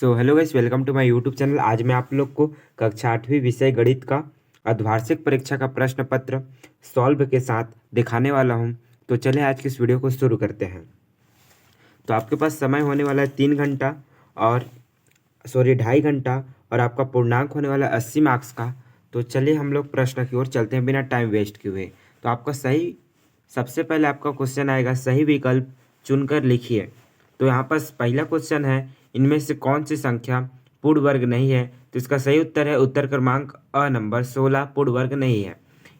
Hello guys, welcome to my YouTube channel. आज मैं आप लोग को कक्षा 8वीं विषय गणित का अर्धवार्षिक परीक्षा का प्रश्न पत्र सॉल्व के साथ दिखाने वाला हूं। तो चलिए आज की इस वीडियो को शुरू करते हैं। तो आपके पास समय होने वाला है 3 घंटा और 2.5 घंटा और आपका पूर्णांक होने वाला है 80 मार्क्स का। तो चलिए हम लोग प्रश्न की ओर चलते हैं बिना टाइम वेस्ट किए हुए। तो आपका सबसे पहले आपका क्वेश्चन आएगा, सही विकल्प चुनकर लिखिए। तो यहाँ पर पहला क्वेश्चन है, इनमें से कौन सी संख्या पूर्ण वर्ग नहीं है? तो इसका सही उत्तर है उत्तर क्रमांक अ नंबर 16 पूर्ण वर्ग नहीं है।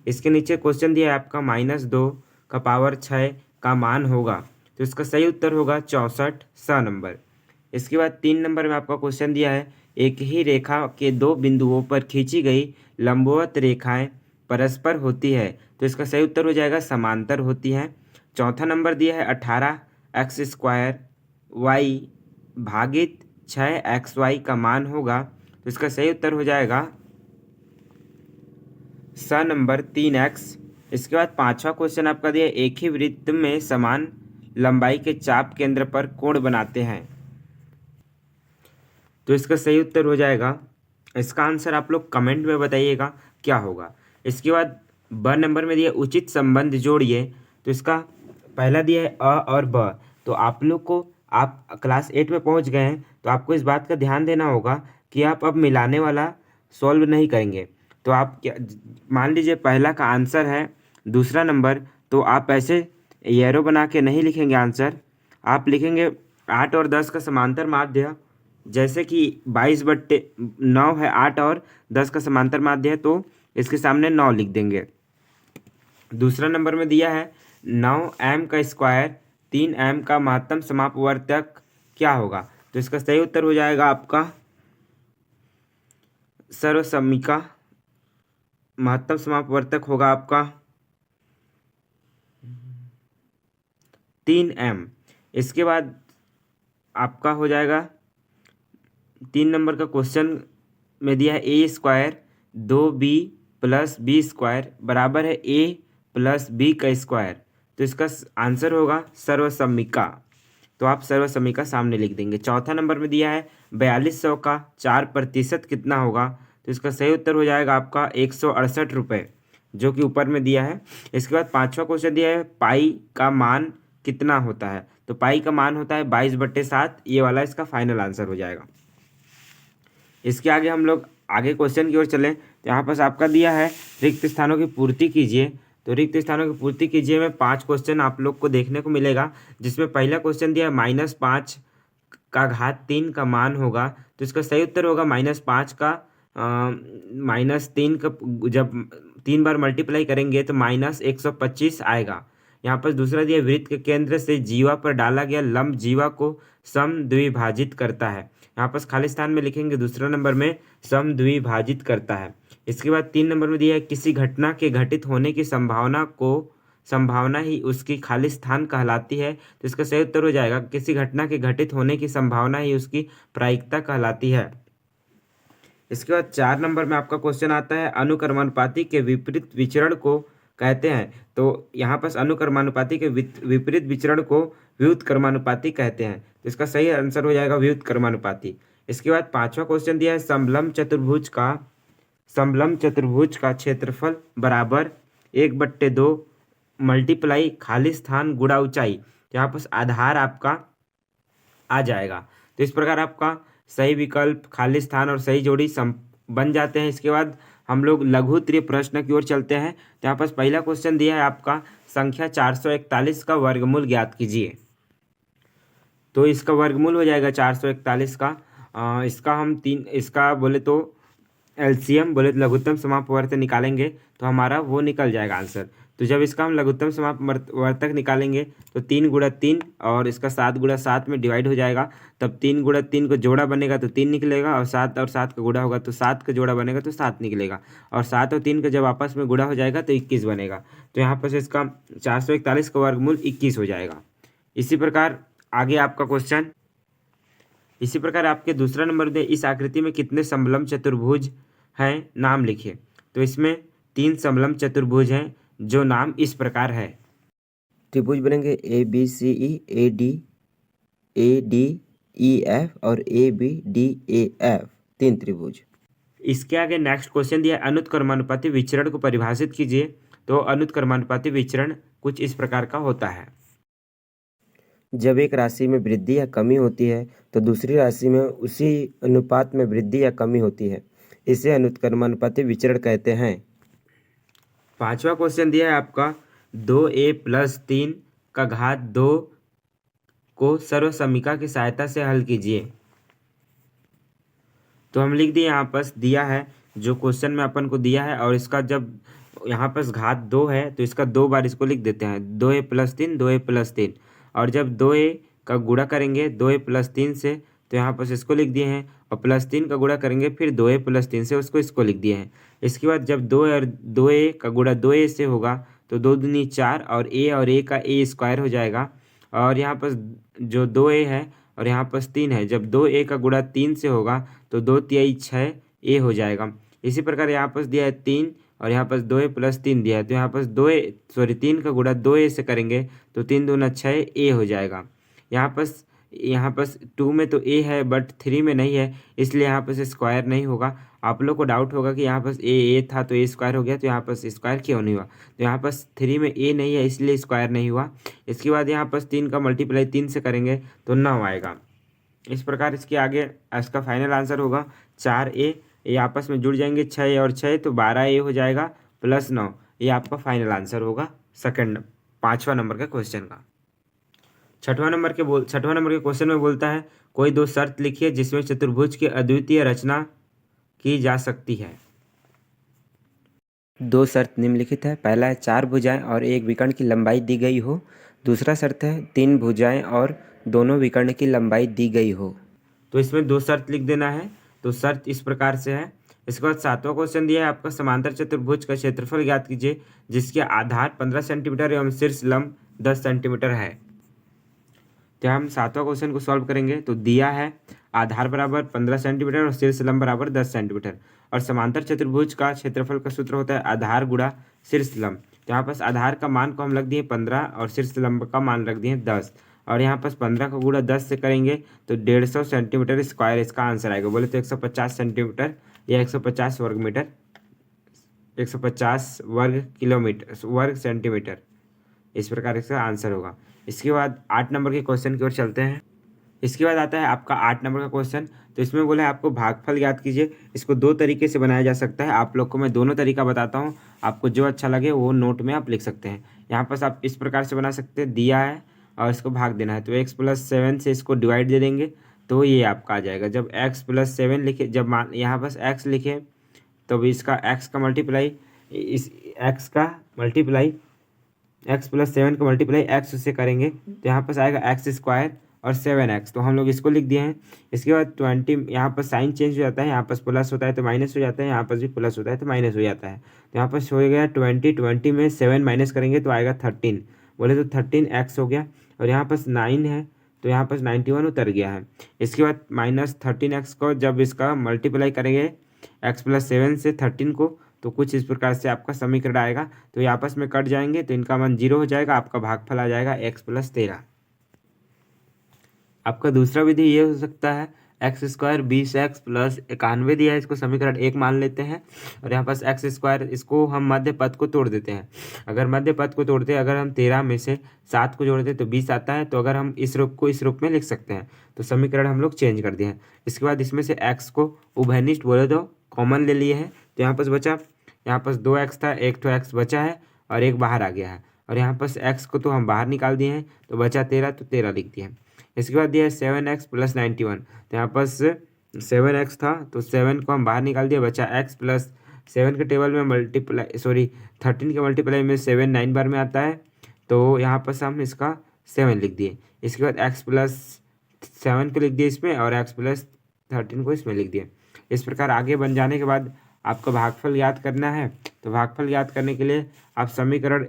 इसके नीचे क्वेश्चन दिया है आपका -2 का पावर 6 का मान होगा। तो इसका सही उत्तर होगा 64 स नंबर। इसके बाद 3 नंबर में आपका क्वेश्चन दिया है, एक ही रेखा के दो बिंदुओं पर खींची गई लंबवत रेखाएं परस्पर होती है। तो इसका सही उत्तर हो जाएगा समांतर होती हैं। चौथा नंबर दिया है 18x² y भागित 6xy का मान होगा। तो इसका सही उत्तर हो जाएगा स नंबर 3x। इसके बाद पांचवा क्वेश्चन आपका दिया है, एक ही वृत्त में समान लंबाई के चाप केंद्र पर कोण बनाते हैं। तो इसका सही उत्तर हो जाएगा, इसका आंसर आप लोग कमेंट में बताइएगा क्या होगा। इसके बाद ब नंबर में दिया उचित संबंध जोड़िए। तो इसका पहला दिया है अ और ब। तो आप लोग को, आप क्लास 8 में पहुंच गए हैं तो आपको इस बात का ध्यान देना होगा कि आप अब मिलाने वाला सॉल्व नहीं करेंगे। तो आप क्या, मान लीजिए पहला का आंसर है दूसरा नंबर, तो आप ऐसे एरो बना के नहीं लिखेंगे आंसर। आप लिखेंगे 8 और 10 का समांतर माध्य, जैसे कि 22/9 है 8 और 10 का समांतर माध्य है, तो इसके सामने 9 लिख देंगे। दूसरा नंबर में दिया है 9m² 3m का महत्तम समापवर्तक क्या होगा? तो इसका सही उत्तर हो जाएगा आपका सर्वसम्मिका। महत्तम समापवर्तक होगा आपका 3m। इसके बाद आपका हो जाएगा 3 नंबर का क्वेश्चन में दिया है a² 2b + b² बराबर है a + b का स्क्वायर। तो इसका आंसर होगा सर्वसम्मिका। तो आप सर्वसम्मिका सामने लिख देंगे। चौथा नंबर में दिया है 4200 का 4% कितना होगा? तो इसका सही उत्तर हो जाएगा आपका 168 रुपये, जो कि ऊपर में दिया है। इसके बाद पांचवा क्वेश्चन दिया है, पाई का मान कितना होता है? तो पाई का मान होता है 22/7। ये वाला इसका फाइनल आंसर हो जाएगा। इसके आगे हम लोग आगे क्वेश्चन की ओर चलें तो यहाँ पर आपका दिया है रिक्त स्थानों की पूर्ति कीजिए। तो रिक्त स्थानों की पूर्ति कीजिए में 5 क्वेश्चन आप लोग को देखने को मिलेगा, जिसमें पहला क्वेश्चन दिया है -5 का घात 3 का मान होगा। तो इसका सही उत्तर होगा -5 का -3 का जब 3 बार मल्टीप्लाई करेंगे तो -125 आएगा। यहाँ पर दूसरा दिया, वृत्त के केंद्र से जीवा पर डाला गया लंब जीवा को समद्विभाजित करता है। यहाँ पर खाली स्थान में लिखेंगे दूसरा नंबर में समद्विभाजित करता है। इसके बाद 3 नंबर में दिया है, किसी घटना के घटित होने की संभावना ही उसकी खाली स्थान कहलाती है। तो इसका सही उत्तर हो जाएगा, किसी घटना के घटित होने की संभावना ही उसकी प्रायिकता कहलाती है। इसके बाद 4 नंबर में आपका क्वेश्चन आता है, अनुक्रमानुपाती के विपरीत विचरण को कहते हैं। तो यहाँ पर अनुक्रमानुपाती के विपरीत विचरण को व्युत्क्रमानुपाती कहते हैं। तो इसका सही आंसर हो जाएगा व्युत्क्रमानुपाती। इसके बाद पांचवा क्वेश्चन दिया है, समलंब चतुर्भुज का क्षेत्रफल बराबर 1/2 मल्टीप्लाई खाली स्थान गुणा ऊंचाई। यहाँ पर आधार आपका आ जाएगा। तो इस प्रकार आपका सही विकल्प, खाली स्थान और सही जोड़ी बन जाते हैं। इसके बाद हम लोग लघु उत्तरीय प्रश्न की ओर चलते हैं। तो यहाँ पर पहला क्वेश्चन दिया है आपका, संख्या 441 का वर्गमूल ज्ञात कीजिए। तो इसका वर्गमूल हो जाएगा 441 का। इसका बोले तो एलसीएम बोले तो लघुत्तम समापवर्तक निकालेंगे तो हमारा वो निकल जाएगा आंसर। तो जब इसका हम लघुत्तम समापवर्तक निकालेंगे तो 3 × 3 और इसका 7 × 7 में डिवाइड हो जाएगा। तब 3 × 3 को जोड़ा बनेगा तो 3 निकलेगा, और 7 का गुणा होगा तो 7 का जोड़ा बनेगा तो 7 निकलेगा, और 7 और 3 का जब आपस में गुणा हो जाएगा तो 21 बनेगा। तो यहाँ पर इसका 441 का वर्गमूल 21 हो जाएगा। इसी प्रकार आगे आपका क्वेश्चन, इसी प्रकार आपके दूसरा नंबर दे, इस आकृति में कितने समलंब चतुर्भुज हैं, नाम लिखिए। तो इसमें 3 समलंब चतुर्भुज हैं, जो नाम इस प्रकार है। त्रिभुज बनेंगे ABCE, AD, AD, E F और A B D A F, 3 त्रिभुज। इसके आगे नेक्स्ट क्वेश्चन दिया है, अनुत्क्रमानुपाती विचरण को परिभाषित कीजिए। तो अनुत्क्रमानुपाती विचरण कुछ इस प्रकार का होता है। जब एक राशि में वृद्धि या कमी होती है तो दूसरी राशि में उसी अनुपात में वृद्धि या कमी होती है, इसे अनुत्क्रमानुपाती विचरण कहते हैं। 5वां क्वेश्चन दिया है आपका, 2a+3 का घात 2 को सर्वसमीका की सहायता से हल कीजिए। तो हम लिख दिए यहाँ पर दिया है जो क्वेश्चन में अपन को दिया है, और इसका जब यहाँ पर घात 2 है तो इसका 2 बार इसको लिख देते हैं, 2a+3 2a+3। और जब 2a का गुणा करेंगे 2a+3 से तो यहाँ पर इसको लिख दिए हैं, और +3 का गुणा करेंगे फिर 2a+3 से इसको लिख दिए हैं। इसके बाद जब 2a का गुणा 2a से होगा तो 2 दूनी 4 और a का a² हो जाएगा। और यहाँ पर जो 2a है और यहाँ पर 3 है, जब 2a का गुणा 3 से होगा तो 2 तिहाई 6 a हो जाएगा। इसी प्रकार यहाँ पर दिया है 3 और यहाँ पर 2a+3 दिया है, तो यहाँ पर 3 का गुणा 2a से करेंगे तो 3 दूना 6 a हो जाएगा। यहाँ पर 2 में तो a है बट 3 में नहीं है, इसलिए यहाँ पर स्क्वायर नहीं होगा। आप लोग को डाउट होगा कि यहाँ पर a था तो a² हो गया, तो यहाँ पर स्क्वायर क्यों नहीं हुआ। तो यहाँ पर 3 में a नहीं है इसलिए स्क्वायर नहीं हुआ। इसके बाद यहाँ पर 3 का मल्टीप्लाई 3 से करेंगे तो 9 आएगा। इस प्रकार इसके आगे इसका फाइनल आंसर होगा 4a, ये आपस में जुड़ जाएंगे 6 और 6 तो 12a हो जाएगा +9। ये आपका फाइनल आंसर होगा 5वां नंबर का क्वेश्चन का। 6वां नंबर के क्वेश्चन में बोलता है, कोई 2 शर्त लिखिए जिसमें चतुर्भुज की अद्वितीय रचना की जा सकती है। 2 शर्त निम्नलिखित है। पहला है 4 भुजाएं और एक विकर्ण की लंबाई दी गई हो। दूसरा शर्त है 3 भुजाएं और दोनों विकर्ण की लंबाई दी गई हो। तो इसमें 2 शर्त लिख देना है। तो शर्त इस प्रकार से है। इसके बाद 7वां क्वेश्चन दिया है आपका, समांतर चतुर्भुज का क्षेत्रफल ज्ञात कीजिए जिसके आधार 15 सेंटीमीटर एवं शीर्ष लंब 10 सेंटीमीटर है। तो हम 7वां क्वेश्चन को सॉल्व करेंगे। तो दिया है आधार बराबर 15 सेंटीमीटर और शीर्ष लंब बराबर 10 सेंटीमीटर, और समांतर चतुर्भुज का क्षेत्रफल का सूत्र होता है आधार गुणा शीर्ष लंब। तो यहाँ पर आधार का मान को हम रख दिए 15 और शीर्ष लंब का मान रख दिए 10, और यहाँ पर 15 का गुणा 10 से करेंगे तो 150 सेंटीमीटर स्क्वायर इसका आंसर आएगा। बोले तो 150 सेंटीमीटर या 150 वर्ग मीटर, 150 वर्ग किलोमीटर वर्ग सेंटीमीटर, इस प्रकार इसका आंसर होगा। इसके बाद 8 नंबर के क्वेश्चन की ओर चलते हैं। इसके बाद आता है आपका 8 नंबर का क्वेश्चन। तो इसमें बोला है आपको भागफल याद कीजिए। इसको 2 तरीके से बनाया जा सकता है। आप लोग को मैं दोनों तरीका बताता हूँ, आपको जो अच्छा लगे वो नोट में आप लिख सकते हैं। यहाँ पर आप इस प्रकार से बना सकते हैं, दिया है और इसको भाग देना है तो x+7 से इसको डिवाइड दे देंगे तो ये आपका आ जाएगा। जब x+7 लिखे, जब मान यहाँ पर x लिखे तो इसका x का मल्टीप्लाई इस x+7 का मल्टीप्लाई x से करेंगे तो यहाँ पर आएगा x² और 7x, तो हम लोग इसको लिख दिए हैं। इसके बाद 20, यहाँ पर साइन चेंज हो जाता है, यहाँ पर प्लस होता है तो माइनस हो जाता है, यहाँ पर भी प्लस होता है तो माइनस हो जाता है। तो यहाँ पर हो गया 20 में 7 माइनस करेंगे तो आएगा 13, बोले तो 13x हो गया। और यहाँ पर 9 है तो यहाँ पर 91 उतर गया है। इसके बाद -13x को जब इसका मल्टीप्लाई करेंगे x+7 से 13 को तो कुछ इस प्रकार से आपका समीकरण आएगा। तो ये आपस में कट जाएंगे तो इनका मान 0 हो जाएगा, आपका भागफल आ जाएगा x+13। आपका दूसरा विधि ये हो सकता है x² 20x + 91 दिया है, इसको समीकरण 1 मान लेते हैं। और यहाँ पास x², इसको हम मध्य पद को तोड़ देते हैं। अगर मध्य पद को तोड़ते हैं, अगर हम 13 में से 7 को जोड़ते हैं तो 20 आता है। तो अगर हम इस रूप को इस रूप में लिख सकते हैं, तो समीकरण हम लोग चेंज कर दिए हैं। इसके बाद इसमें से x को उभयनिष्ठ बोले तो कॉमन ले लिए हैं, तो यहाँ पास बचा, यहाँ पास 2x था, एक तो x बचा है और एक बाहर आ गया है। और यहाँ पास x को तो हम बाहर निकाल दिए हैं तो बचा 13, तो 13 लिख दिए। इसके बाद दिया है 7x + 91, तो यहाँ पास 7x था तो 7 को हम बाहर निकाल दिया, बचा x प्लस 7 के टेबल में 13 के मल्टीप्लाई में 7 9 बार में आता है, तो यहाँ पर हम इसका 7 लिख दिए। इसके बाद x+7 को लिख दिए इसमें और x+13 को इसमें लिख दिए। इस प्रकार आगे बन जाने के बाद आपका भागफल याद करना है। तो भागफल याद करने के लिए आप समीकरण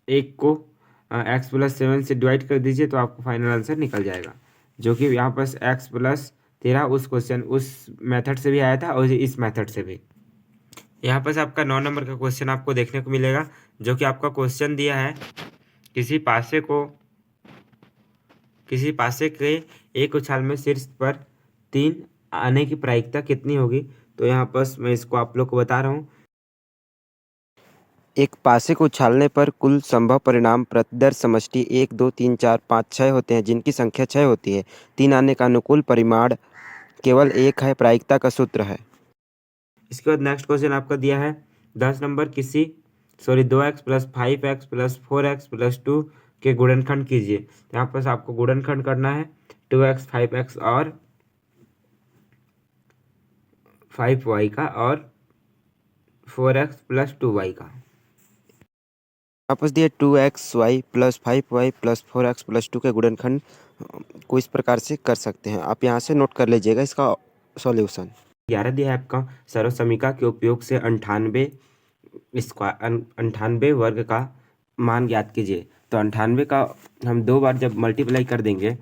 1 को x+7 से डिवाइड कर दीजिए तो आपको फाइनल आंसर निकल जाएगा, जो कि यहाँ पर x+13 उस मेथड से भी आया था और इस मेथड से भी। यहाँ पर आपका 9 नंबर का क्वेश्चन आपको देखने को मिलेगा, जो कि आपका क्वेश्चन दिया है, किसी पासे को किसी पासे के एक उछाल में शीर्ष पर 3 आने की प्रायिकता कितनी होगी? तो यहाँ पर मैं इसको आप लोग को बता रहा हूँ। एक पासे को उछालने पर कुल संभव परिणाम प्रतिदर्श समष्टि 1 2 3 4 5 6 होते हैं, जिनकी संख्या 6 होती है। 3 आने का अनुकूल परिमाण केवल एक है। प्रायिकता का सूत्र है। इसके बाद नेक्स्ट क्वेश्चन आपका दिया है 10 number 2x plus 5x plus 4x plus 2 के गुणनखंड कीजिए। यहाँ पर आपको गुणनखंड करना है 2x 5x और 5y का और 4x प्लस 2y का। वापस दिए 2xy plus 5y plus 4x plus 2 के गुणनखंड को इस प्रकार से कर सकते हैं। आप यहाँ से नोट कर लीजिएगा इसका सॉल्यूशन। 11 दिया है आपका सर्वसमीका के उपयोग से 98 वर्ग का मान ज्ञात कीजिए। तो 98 का हम 2 बार जब मल्टीप्लाई कर देंगे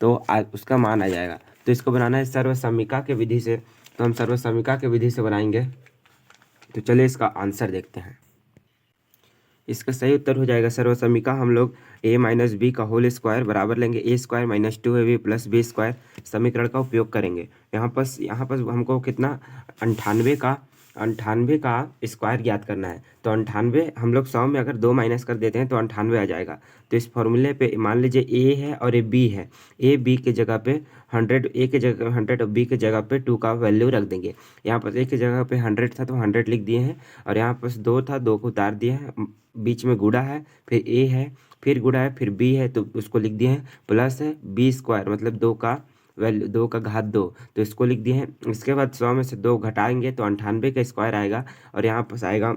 तो उसका मान आ जाएगा। तो इसको बनाना है सर्वसमीका के विधि से, तो हम सर्वसमीका के विधि से बनाएंगे। तो चलिए इसका आंसर देखते हैं। इसका सही उत्तर हो जाएगा सर्वसमीका हम लोग a माइनस बी का होल स्क्वायर बराबर लेंगे a square minus 2ab plus b square समीकरण का उपयोग करेंगे। यहाँ पर हमको कितना 98 का स्क्वायर ज्ञात करना है। तो 98 हम लोग 100 में अगर 2 माइनस कर देते हैं तो 98 आ जाएगा। तो इस फॉर्मूले पे मान लीजिए a है और ये b है। a b के जगह पे 100, a के जगह 100 और b के जगह पे 2 का वैल्यू रख देंगे। यहाँ पर a की जगह पे 100 था तो 100 लिख दिए हैं, और यहाँ पर 2 था 2 को उतार दिए हैं, बीच में गुड़ा है, फिर a है, फिर गुड़ा है, फिर b है, तो उसको लिख दिए हैं, प्लस है b स्क्वायर मतलब 2 का वैल्यू 2 का घात 2, तो इसको लिख दिए हैं। इसके बाद 100 में से 2 घटाएंगे तो 98 का स्क्वायर आएगा, और यहाँ पर आएगा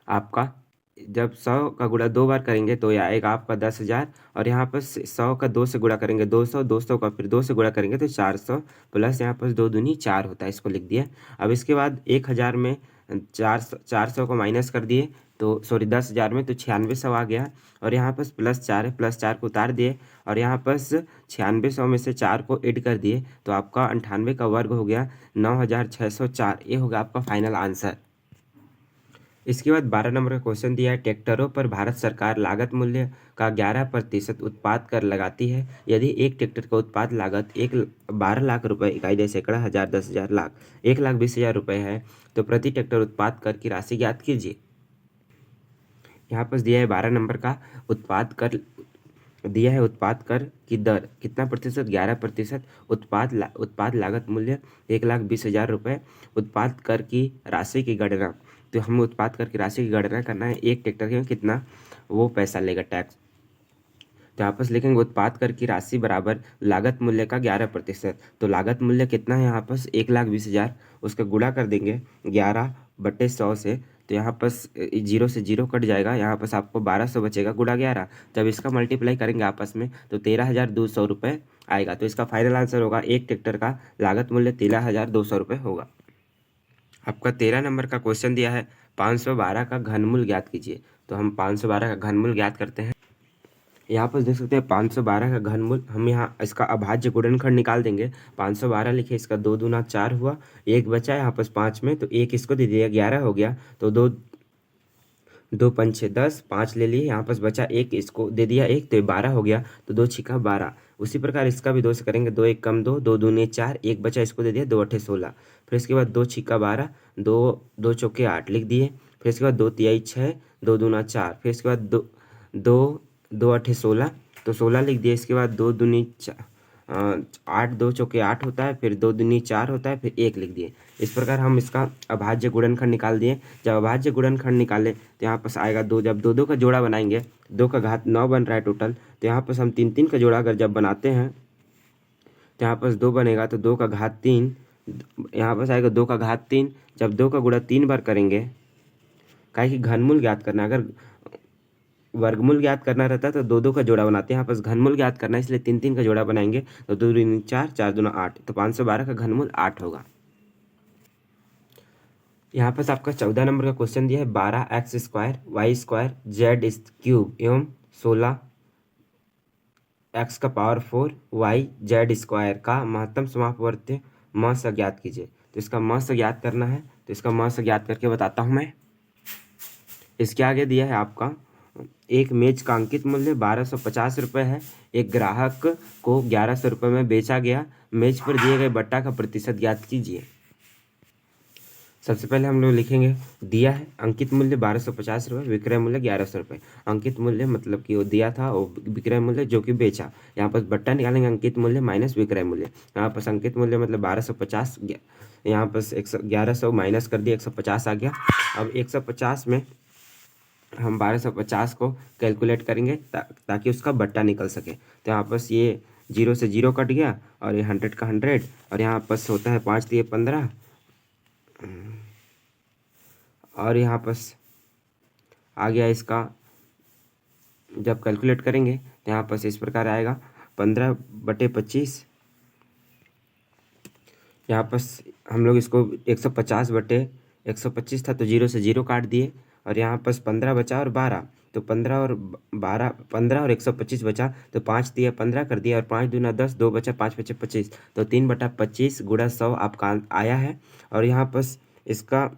आपका, जब 100 का गुणा 2 बार करेंगे तो यह आएगा आपका 10,000, और यहाँ पर 100 का 2 से गुणा करेंगे 200, 200 का फिर 2 से गुणा करेंगे तो 400, प्लस यहाँ पर 2 दूनी 4 होता है, इसको लिख दिया। अब इसके बाद 1000 में 400 को माइनस कर दिए तो 10,000 में तो 9600 आ गया, और यहाँ पर +4 है, +4 को उतार दिए, और यहाँ पर 9600 में से 4 को ऐड कर दिए तो आपका 98 का वर्ग हो गया 9604। ये होगा आपका फाइनल आंसर। इसके बाद 12 नंबर का क्वेश्चन दिया है, ट्रैक्टरों पर भारत सरकार लागत मूल्य का 11% उत्पाद कर लगाती है। यदि एक ट्रैक्टर का उत्पाद लागत 12 लाख रुपए, इकाई दे सैकड़ा, हजार, 10,000, लाख, 1,20,000 रुपये है, तो प्रति ट्रैक्टर उत्पाद कर की राशि ज्ञात कीजिए। यहाँ पर दिया है 12 नंबर का उत्पाद कर दिया है। उत्पाद कर की दर कितना प्रतिशत? 11%। उत्पाद लागत मूल्य 1,20,000 रुपये। उत्पाद कर की राशि की गणना, तो हमें उत्पाद कर की राशि की गणना करना है, एक ट्रैक्टर के कितना वो पैसा लेगा टैक्स। तो यहाँ पर लिखेंगे उत्पाद कर की राशि बराबर लागत मूल्य का 11%। तो लागत मूल्य कितना है यहाँ पर? 1,20,000। उसका गुणा कर देंगे 11/100 से, तो यहाँ पर 0 से 0 कट जाएगा, यहाँ पर आपको 1200 बचेगा गुणा 11। जब इसका मल्टीप्लाई करेंगे आपस में तो 13,200 रुपये आएगा। तो इसका फाइनल आंसर होगा एक ट्रैक्टर का लागत मूल्य 13,200 रुपये होगा। आपका 13 नंबर का क्वेश्चन दिया है 512 का घनमूल ज्ञात कीजिए। तो हम 512 का घनमूल ज्ञात करते हैं। यहाँ पर देख सकते हैं 512 का घनमूल, हम यहाँ इसका अभाज्य गुणनखंड निकाल देंगे। 512 लिखे, इसका 2 दूना 4 हुआ, एक बचा यहाँ पर 5 में, तो एक इसको दे दिया, 11 हो गया। तो 2 पंचे 10, 5 ले लिए, यहाँ पर बचा एक, इसको दे दिया 1, तो 12 हो गया। तो 2 छिका 12। उसी प्रकार इसका भी 2 से करेंगे, 2 1 कम 2, 2 दूनी 4, एक बचा, इसको दे दिया 2 8 16। फिर इसके बाद 2 छिका 12, 2 चौके 8 लिख दिए। फिर इसके बाद 2 तिहाई 6, 2 दूना 4, फिर इसके बाद 2 8 16, तो 16 लिख दिए। इसके बाद 2 दूनी 8, 2 चौके 8 होता है, फिर 2 दूनी 4 होता है, फिर 1 लिख दिए। इस प्रकार हम इसका अभाज्य गुणनखंड निकाल दिए। जब अभाज्य गुणनखंड निकाले तो यहाँ पर आएगा 2, जब 2 2 का जोड़ा बनाएंगे, 2 का घात 9 बन रहा है टोटल, तो यहाँ पर हम 3 3 का जोड़ा अगर जब बनाते हैं तो यहाँ पर 2 बनेगा, तो 2 का घात 3, यहाँ पर आएगा 2 का घात 3। जब 2 का गुणा 3 बार करेंगे, काहे कि घनमूल ज्ञात करना, अगर वर्गमूल ज्ञात करना रहता है तो 2 2 का जोड़ा बनाते हैं, यहाँ पर घनमूल ज्ञात करना है इसलिए 3 3 का जोड़ा बनाएंगे, तो 2 दूनी 4, 4 दूना 8, तो 512 का घनमूल 8 होगा। यहाँ पर आपका 14 नंबर का क्वेश्चन दिया है 12x square y square z cube एवं 16x का पावर 4 वाई जेड स्क्वायर का महत्तम समापवर्ती मास ज्ञात कीजिए। तो इसका मास ज्ञात करना है, तो इसका मास ज्ञात करके बताता हूँ मैं। इसके आगे दिया है आपका एक मेज का अंकित मूल्य 1250 रुपये है। एक ग्राहक को 1100 रुपये में बेचा गया मेज पर दिए गए बट्टा का प्रतिशत ज्ञात कीजिए। सबसे पहले हम लोग लिखेंगे दिया है अंकित मूल्य 1250 रुपये, विक्रय मूल्य 1100 रुपये। अंकित मूल्य मतलब कि वो दिया था, वो विक्रय मूल्य जो कि बेचा। यहाँ पर बट्टा निकालेंगे अंकित मूल्य माइनस विक्रय मूल्य। यहाँ पर अंकित मूल्य मतलब 1250, यहाँ पर 1100 माइनस कर दिया 150 आ गया। अब 150 में हम 1250 को कैलकुलेट करेंगे ताकि उसका बट्टा निकल सके। तो यहाँ पर ये 0 से 0 कट गया और ये 100 का 100 और यहाँ पर होता है 5 दिए 15 और यहाँ पर आ गया इसका। जब कैलकुलेट करेंगे तो यहाँ पर इस प्रकार आएगा 15/25। यहाँ पर हम लोग इसको 150/125 था तो 0 से 0 काट दिए और यहाँ पर 15 बचा और 12, तो 15 और 12, 15 और 125 बचा तो 5 दिया 15 कर दिया और 5 दूना 10, 2 बचा 5 बचे 25, तो 3/25 गुणा 100 आपका आया है। और यहाँ पर इसका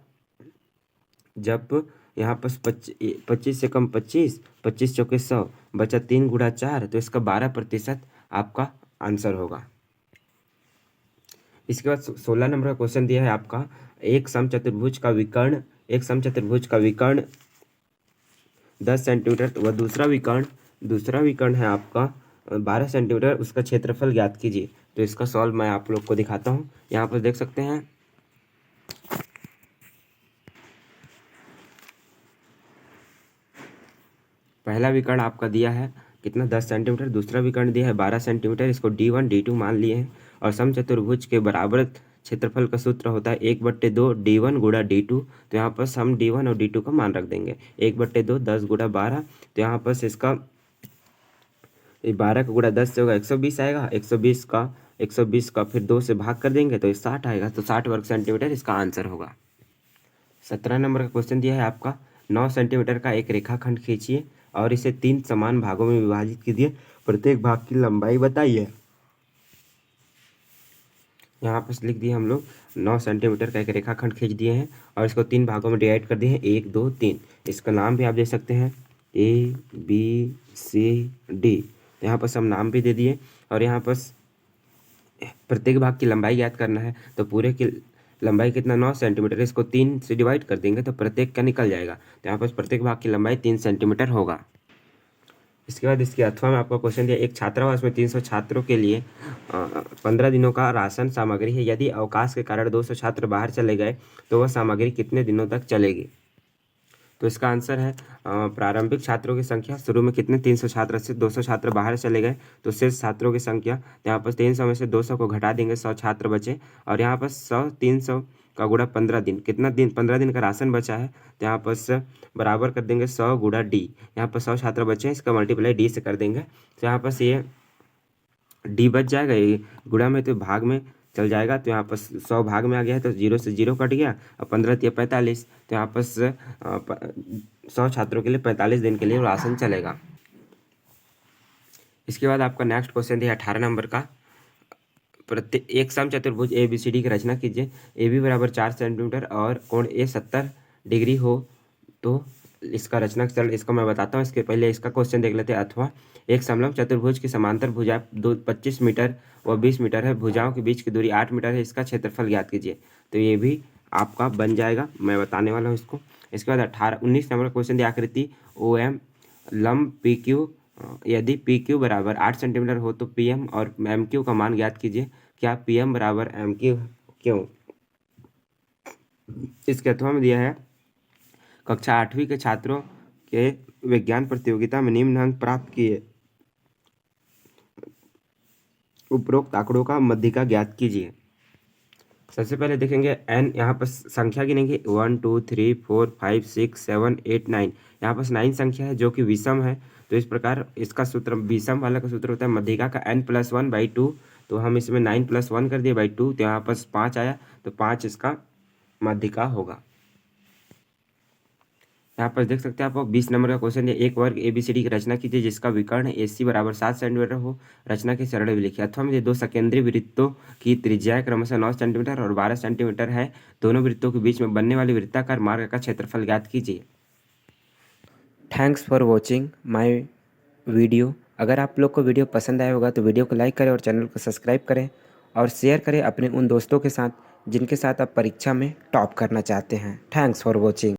जब यहाँ पर 25 से कम 25, 25 चौके 100 बचा 3 गुणा 4, तो इसका 12% आपका आंसर होगा। इसके बाद 16 नंबर का क्वेश्चन दिया है आपका एक समचतुर्भुज का विकर्ण 10 सेंटीमीटर व दूसरा विकर्ण है आपका 12 सेंटीमीटर, उसका क्षेत्रफल ज्ञात कीजिए। तो इसका सॉल्व मैं आप लोग को दिखाता हूँ। यहाँ पर देख सकते हैं पहला विकर्ण आपका दिया है कितना 10 सेंटीमीटर, दूसरा विकर्ण दिया है 12 सेंटीमीटर, इसको D1 D2 मान लिए हैं। और समचतुर्भुज के बराबर क्षेत्रफल का सूत्र होता है 1/2 D1 गुणा D2। तो यहाँ पर हम D1 और D2 का मान रख देंगे 1/2 10 गुणा 12, तो यहाँ पर इसका 12 का गुणा 10 से होगा 120 आएगा। 120 का फिर 2 से भाग कर देंगे तो 60 आएगा, तो 60 वर्ग सेंटीमीटर इसका आंसर होगा। 17 नंबर का क्वेश्चन दिया है आपका 9 सेंटीमीटर का एक रेखाखंड खींचिए और इसे 3 समान भागों में विभाजित कीजिए, प्रत्येक भाग की लंबाई बताइए। यहाँ पर लिख दिए हम लोग 9 सेंटीमीटर का एक रेखाखंड खींच दिए हैं और इसको 3 भागों में डिवाइड कर दिए हैं 1 2 3। इसका नाम भी आप दे सकते हैं ABCD। यहाँ पर सब नाम भी दे दिए और यहाँ पर प्रत्येक भाग की लंबाई ज्ञात करना है। तो पूरे की लंबाई कितना 9 सेंटीमीटर, इसको 3 से डिवाइड कर देंगे तो प्रत्येक का निकल जाएगा। तो यहाँ पर प्रत्येक भाग की लंबाई 3 सेंटीमीटर होगा। इसके बाद इसके अथवा में आपको क्वेश्चन दिया एक छात्रावास में 300 छात्रों के लिए 15 दिनों का राशन सामग्री है। यदि अवकाश के कारण 200 छात्र बाहर चले गए तो वह सामग्री कितने दिनों तक चलेगी। तो इसका आंसर है प्रारंभिक छात्रों की संख्या शुरू में कितने 300 छात्र से 200 छात्र बाहर चले गए तो शेष छात्रों की संख्या, यहाँ पर 300 में से 200 को घटा देंगे 100 छात्र बचे और यहाँ पर 300 का गुणा 15 दिन, कितना दिन 15 दिन का राशन बचा है तो यहाँ पर बराबर कर देंगे 100 गुणा D। यहाँ पर 100 छात्र बचे हैं, इसका मल्टीप्लाई D से कर देंगे तो यहाँ पर ये D बच जाएगा, ये गुणा में तो भाग में चल जाएगा। तो यहाँ पर 100 भाग में आ गया है तो 0 से 0 कट गया और 15 × 45, तो यहाँ पर 100 छात्रों के लिए 45 दिन के लिए राशन चलेगा। इसके बाद आपका नेक्स्ट क्वेश्चन दिया 18 नंबर का प्रत्येक एक समचतुर्भुज ABCD की रचना कीजिए। AB बराबर 4 सेंटीमीटर और कोण A 70 डिग्री हो तो इसका रचना चल इसको मैं बताता हूँ। इसके पहले इसका क्वेश्चन देख लेते हैं। अथवा एक समलंब चतुर्भुज की समांतर भुजा 25 मीटर व 20 मीटर है, भुजाओं के बीच की दूरी 8 मीटर है, इसका क्षेत्रफल ज्ञात कीजिए। तो ये भी आपका बन जाएगा, मैं बताने वाला हूँ इसको। इसके बाद 19 नंबर क्वेश्चन दिया आकृति OM लंब PQ, यदि PQ बराबर 8 सेंटीमीटर हो तो PM और MQ का मान ज्ञात कीजिए। क्या PM बराबर MQ क्यों। इसके अथवा में दिया है कक्षा 8वीं के छात्रों के विज्ञान प्रतियोगिता में निम्न अंक प्राप्त किए, उपरोक्त आंकड़ों का मध्यिका ज्ञात कीजिए। सबसे पहले देखेंगे n, यहाँ पर संख्या गिनेंगे 1 2 3 4 5 6 7 8 9। यहाँ पर 9 संख्या है जो कि विषम है, तो इस प्रकार इसका सूत्र विषम वाला का सूत्र होता है मध्यिका का n+1/2। तो हम इसमें 9 + 1 कर दिए बाई 2, तो यहाँ पर 5 आया, तो 5 इसका मध्यिका होगा। यहाँ पर देख सकते हैं आप 20 नंबर का क्वेश्चन है एक वर्ग ABCD की रचना कीजिए जिसका विकर्ण AC बराबर 7 सेंटीमीटर हो, रचना के सरल भी लिखिए। अथवा में 2 सकेंद्रीय वृत्तों की त्रिज्या क्रमशः 9 सेंटीमीटर और 12 सेंटीमीटर है, दोनों वृत्तों के बीच में बनने वाली वृत्ताकार मार्ग का क्षेत्रफल ज्ञात कीजिए। Thanks for watching my video. अगर आप लोग को वीडियो पसंद आया होगा तो वीडियो को लाइक करें और चैनल को सब्सक्राइब करें और शेयर करें अपने उन दोस्तों के साथ जिनके साथ आप परीक्षा में टॉप करना चाहते हैं। Thanks for watching.